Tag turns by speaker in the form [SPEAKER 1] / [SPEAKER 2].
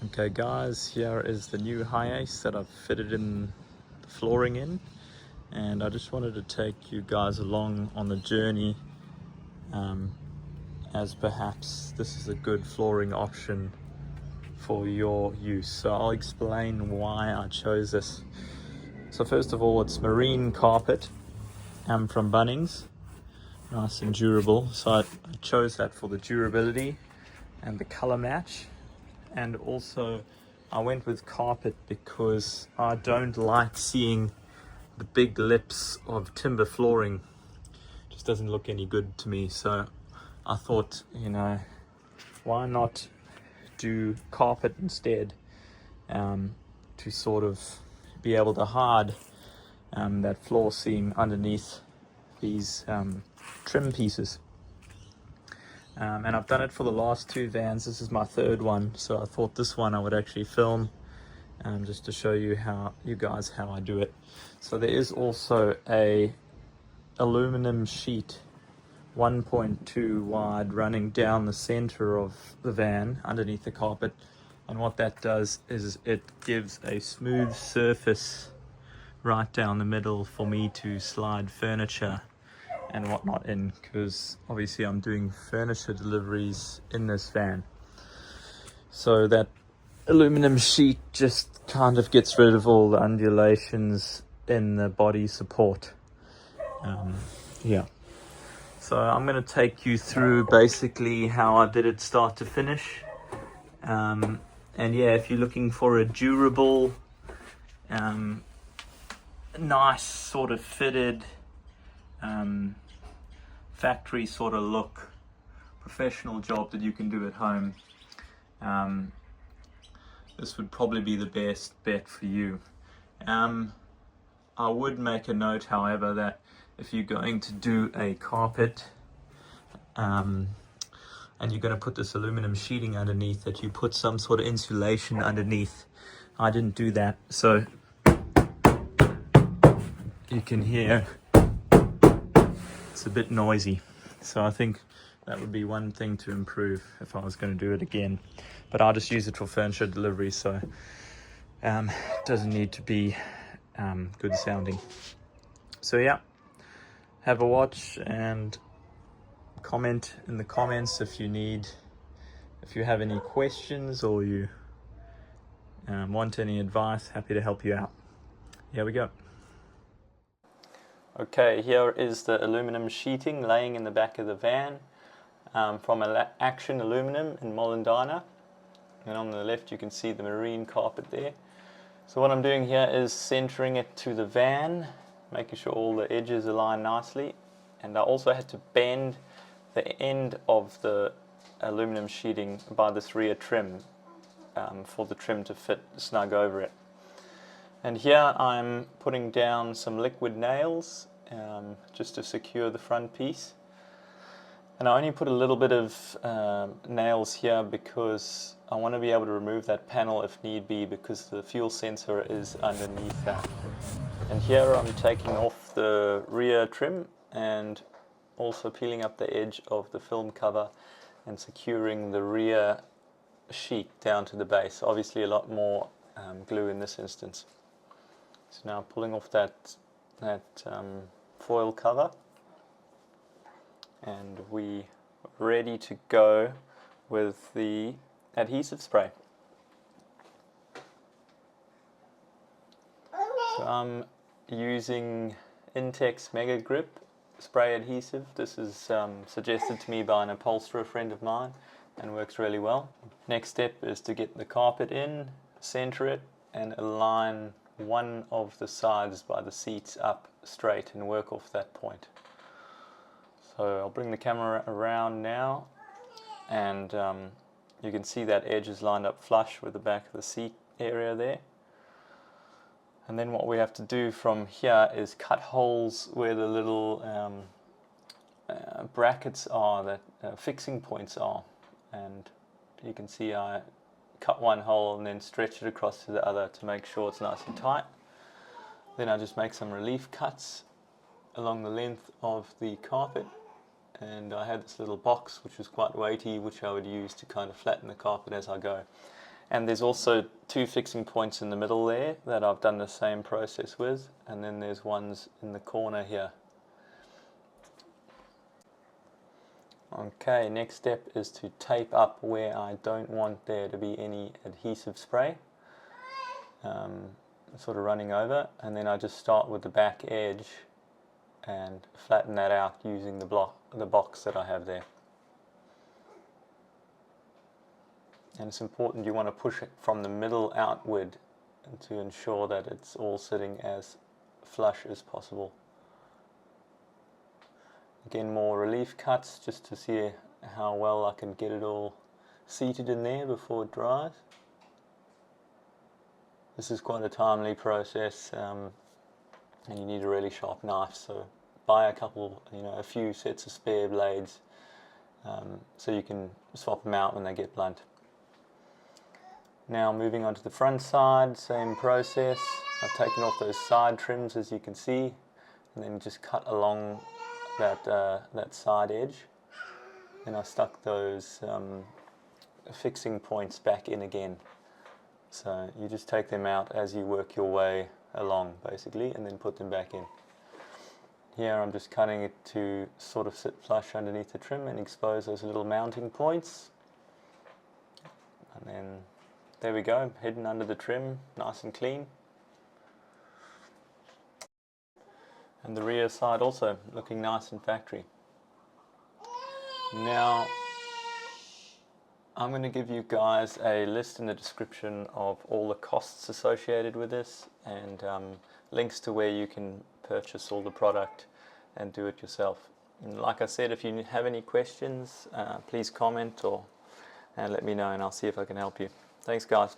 [SPEAKER 1] Okay guys, here is the new Hiace that I've fitted in the flooring in, and I just wanted to take you guys along on the journey as perhaps this is a good flooring option for your use. So I'll explain why I chose this. So first of all, it's marine carpet from Bunnings, nice and durable. So I chose that for the durability and the color match. And also I went with carpet because I don't like seeing the big lips of timber flooring. It just doesn't look any good to me. So I thought, why not do carpet instead, to sort of be able to hide that floor seam underneath these trim pieces. And I've done it for the last two vans. This is my third one, so I thought this one I would actually film just to show you how I do it. So there is also a aluminum sheet 1.2 wide running down the center of the van underneath the carpet, and what that does is it gives a smooth surface right down the middle for me to slide furniture and whatnot in, because obviously I'm doing furniture deliveries in this van. So that aluminum sheet just kind of gets rid of all the undulations in the body support. So I'm going to take you through basically how I did it start to finish. And yeah, if you're looking for a durable, nice sort of fitted, factory sort of look, professional job that you can do at home, this would probably be the best bet for you. I would make a note, however, that if you're going to do a carpet and you're going to put this aluminum sheeting underneath, that you put some sort of insulation underneath. I didn't do that, so you can hear it's a bit noisy. So I think that would be one thing to improve if I was going to do it again. But I'll just use it for furniture delivery, so it doesn't need to be good sounding. So yeah, have a watch and comment in the comments if you have any questions or you want any advice. Happy to help you out. Here we go. Okay, here is the aluminum sheeting laying in the back of the van from Action Aluminum in Mollendina, and on the left you can see the marine carpet there. So what I'm doing here is centering it to the van, making sure all the edges align nicely, and I also had to bend the end of the aluminum sheeting by this rear trim for the trim to fit snug over it. And here I'm putting down some liquid nails just to secure the front piece. And I only put a little bit of nails here because I want to be able to remove that panel if need be, because the fuel sensor is underneath that. And here I'm taking off the rear trim and also peeling up the edge of the film cover and securing the rear sheet down to the base. Obviously a lot more glue in this instance. So now pulling off that foil cover, and we ready to go with the adhesive spray. So I'm using Intex Mega Grip spray adhesive. This is suggested to me by an upholsterer friend of mine and works really well. Next step is to get the carpet in, center it, and align one of the sides by the seats up straight and work off that point. So I'll bring the camera around now, and you can see that edge is lined up flush with the back of the seat area there. And then what we have to do from here is cut holes where the little brackets are, that fixing points are, and you can see I cut one hole and then stretch it across to the other to make sure it's nice and tight. Then I just make some relief cuts along the length of the carpet, and I had this little box which was quite weighty, which I would use to kind of flatten the carpet as I go. And there's also 2 fixing points in the middle there that I've done the same process with, and then there's ones in the corner here. Okay, next step is to tape up where I don't want there to be any adhesive spray, sort of running over, and then I just start with the back edge and flatten that out using the box that I have there. And it's important, you want to push it from the middle outward to ensure that it's all sitting as flush as possible. Again, more relief cuts just to see how well I can get it all seated in there before it dries. This is quite a timely process, and you need a really sharp knife, so buy a few sets of spare blades, so you can swap them out when they get blunt. Now moving on to the front side, same process. I've taken off those side trims, as you can see, and then just cut along that side edge. And I stuck those fixing points back in again. So you just take them out as you work your way along, basically, and then put them back in. Here I'm just cutting it to sort of sit flush underneath the trim and expose those little mounting points. And then there we go, hidden under the trim, nice and clean. And the rear side also looking nice and factory. Now, I'm going to give you guys a list in the description of all the costs associated with this, and links to where you can purchase all the product and do it yourself. And like I said, if you have any questions, please comment and let me know, and I'll see if I can help you. Thanks, guys.